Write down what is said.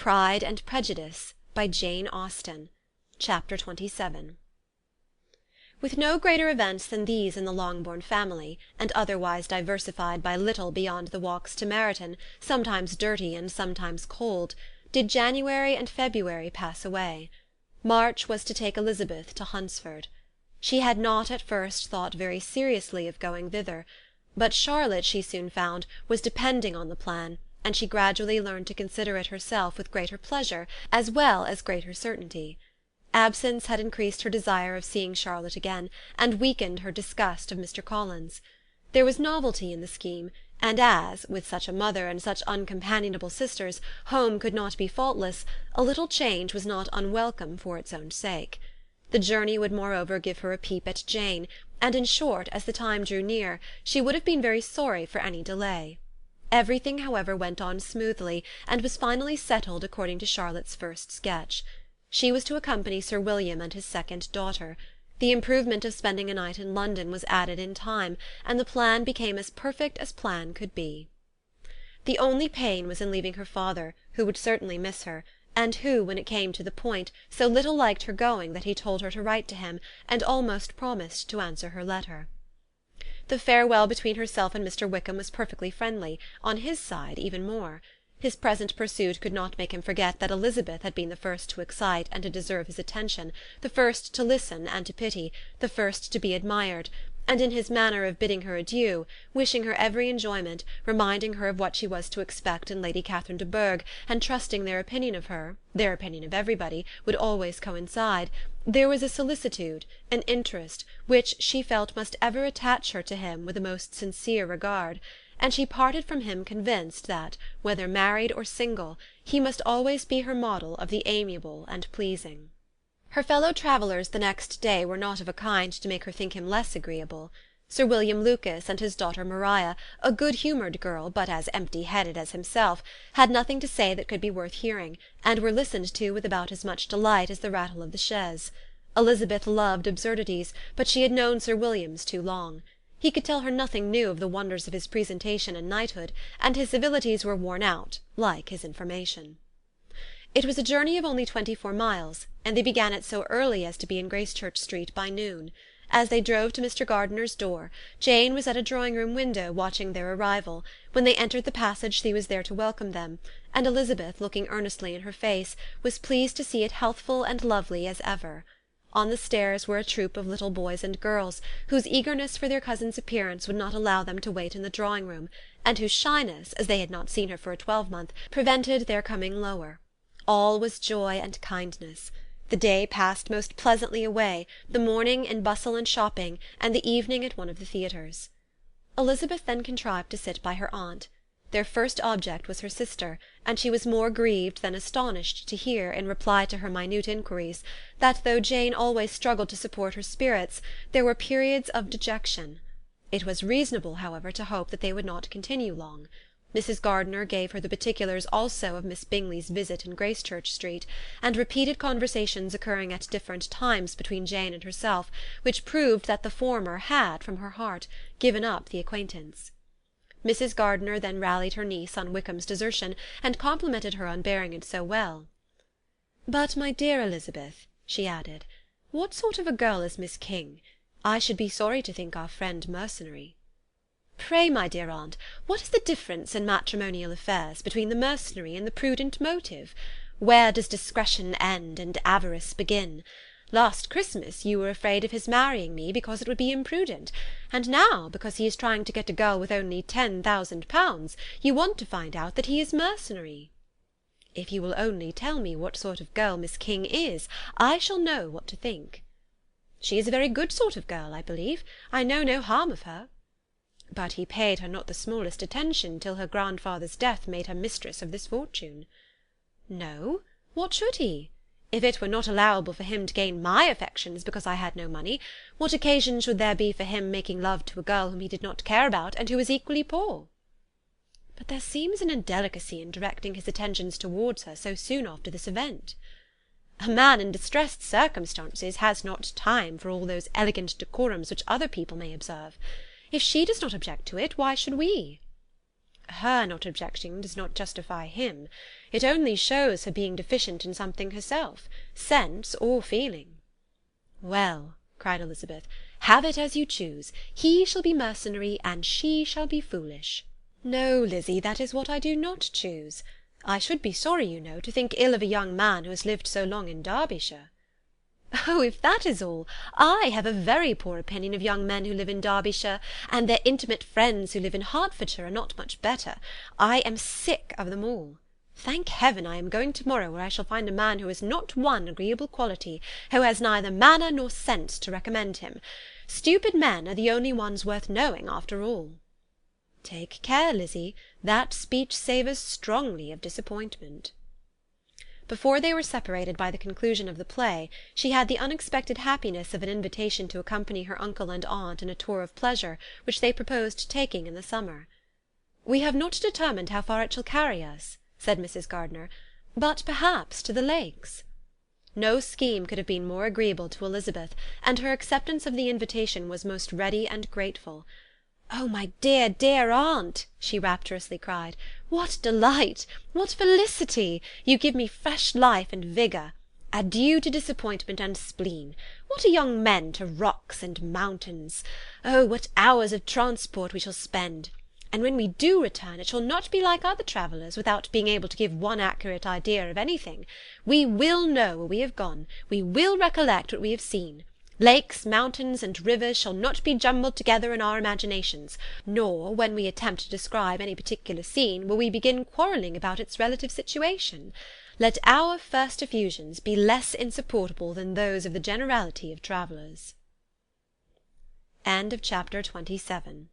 Pride and Prejudice, by Jane Austen. Chapter 27. With no greater events than these in the Longbourn family, and otherwise diversified by little beyond the walks to Meryton, sometimes dirty and sometimes cold, did January and February pass away. March was to take Elizabeth to Hunsford. She had not at first thought very seriously of going thither, but Charlotte, she soon found, was depending on the plan, and she gradually learned to consider it herself with greater pleasure as well as greater certainty. Absence had increased her desire of seeing Charlotte again, and weakened her disgust of Mr. Collins. There was novelty in the scheme, and as, with such a mother and such uncompanionable sisters, home could not be faultless, a little change was not unwelcome for its own sake. The journey would moreover give her a peep at Jane, and in short, as the time drew near, she would have been very sorry for any delay. Everything, however, went on smoothly, and was finally settled according to Charlotte's first sketch. She was to accompany Sir William and his second daughter. The improvement of spending a night in London was added in time, and the plan became as perfect as plan could be. The only pain was in leaving her father, who would certainly miss her, and who, when it came to the point, so little liked her going that he told her to write to him, and almost promised to answer her letter. The farewell between herself and Mr. Wickham was perfectly friendly, on his side even more. His present pursuit could not make him forget that Elizabeth had been the first to excite and to deserve his attention, the first to listen and to pity, the first to be admired, and in his manner of bidding her adieu, wishing her every enjoyment, reminding her of what she was to expect in Lady Catherine de Bourgh, and trusting their opinion of her, their opinion of everybody, would always coincide, there was a solicitude, an interest, which she felt must ever attach her to him with a most sincere regard, and she parted from him convinced that, whether married or single, he must always be her model of the amiable and pleasing. Her fellow travellers the next day were not of a kind to make her think him less agreeable. Sir William Lucas and his daughter Maria, a good-humoured girl, but as empty-headed as himself, had nothing to say that could be worth hearing, and were listened to with about as much delight as the rattle of the chaise. Elizabeth loved absurdities, but she had known Sir William's too long. He could tell her nothing new of the wonders of his presentation and knighthood, and his civilities were worn out, like his information. It was a journey of only 24 miles, and they began it so early as to be in Gracechurch Street by noon. As they drove to Mr. Gardiner's door, Jane was at a drawing-room window watching their arrival. When they entered the passage she was there to welcome them, and Elizabeth, looking earnestly in her face, was pleased to see it healthful and lovely as ever. On the stairs were a troop of little boys and girls, whose eagerness for their cousin's appearance would not allow them to wait in the drawing-room, and whose shyness, as they had not seen her for a twelvemonth, prevented their coming lower. All was joy and kindness. The day passed most pleasantly away, the morning in bustle and shopping, and the evening at one of the theatres. Elizabeth then contrived to sit by her aunt. Their first object was her sister, and she was more grieved than astonished to hear, in reply to her minute inquiries, that though Jane always struggled to support her spirits, there were periods of dejection. It was reasonable, however, to hope that they would not continue long. Mrs. Gardiner gave her the particulars also of Miss Bingley's visit in Gracechurch Street, and repeated conversations occurring at different times between Jane and herself, which proved that the former had, from her heart, given up the acquaintance. Mrs. Gardiner then rallied her niece on Wickham's desertion, and complimented her on bearing it so well. "But, my dear Elizabeth," she added, "what sort of a girl is Miss King? I should be sorry to think our friend mercenary." "Pray, my dear aunt, what is the difference in matrimonial affairs between the mercenary and the prudent motive? Where does discretion end and avarice begin? Last Christmas you were afraid of his marrying me because it would be imprudent, and now, because he is trying to get a girl with only £10,000, you want to find out that he is mercenary. If you will only tell me what sort of girl Miss King is, I shall know what to think." "She is a very good sort of girl, I believe. I know no harm of her." "But he paid her not the smallest attention till her grandfather's death made her mistress of this fortune." "No, what should he? If it were not allowable for him to gain my affections because I had no money, what occasion should there be for him making love to a girl whom he did not care about, and who was equally poor?" "But there seems an indelicacy in directing his attentions towards her so soon after this event." "A man in distressed circumstances has not time for all those elegant decorums which other people may observe. If she does not object to it, why should we?" her not objecting does not justify him. It only shows her being deficient in something herself, sense or feeling." "Well," cried Elizabeth, "have it as you choose. He shall be mercenary, and she shall be foolish." "No, Lizzy, that is what I do not choose. I should be sorry, you know, to think ill of a young man who has lived so long in Derbyshire." "Oh, if that is all, I have a very poor opinion of young men who live in Derbyshire, and their intimate friends who live in Hertfordshire are not much better. I am sick of them all. Thank heaven I am going to-morrow, where I shall find a man who has not one agreeable quality, who has neither manner nor sense to recommend him. Stupid men are the only ones worth knowing, after all." "Take care, Lizzy, that speech savours strongly of disappointment." Before they were separated by the conclusion of the play, she had the unexpected happiness of an invitation to accompany her uncle and aunt in a tour of pleasure which they proposed taking in the summer. "We have not determined how far it shall carry us," said Mrs. Gardiner, "but perhaps to the Lakes." No scheme could have been more agreeable to Elizabeth, and her acceptance of the invitation was most ready and grateful. "Oh, my dear, dear aunt," she rapturously cried, "what delight! What felicity! You give me fresh life and vigour. Adieu to disappointment and spleen. What are young men to rocks and mountains? Oh, what hours of transport we shall spend! And when we do return, it shall not be like other travellers, without being able to give one accurate idea of anything. We will know where we have gone. We will recollect what we have seen. Lakes, mountains, and rivers shall not be jumbled together in our imaginations, nor, when we attempt to describe any particular scene, will we begin quarrelling about its relative situation. Let our first effusions be less insupportable than those of the generality of travellers." Chapter 27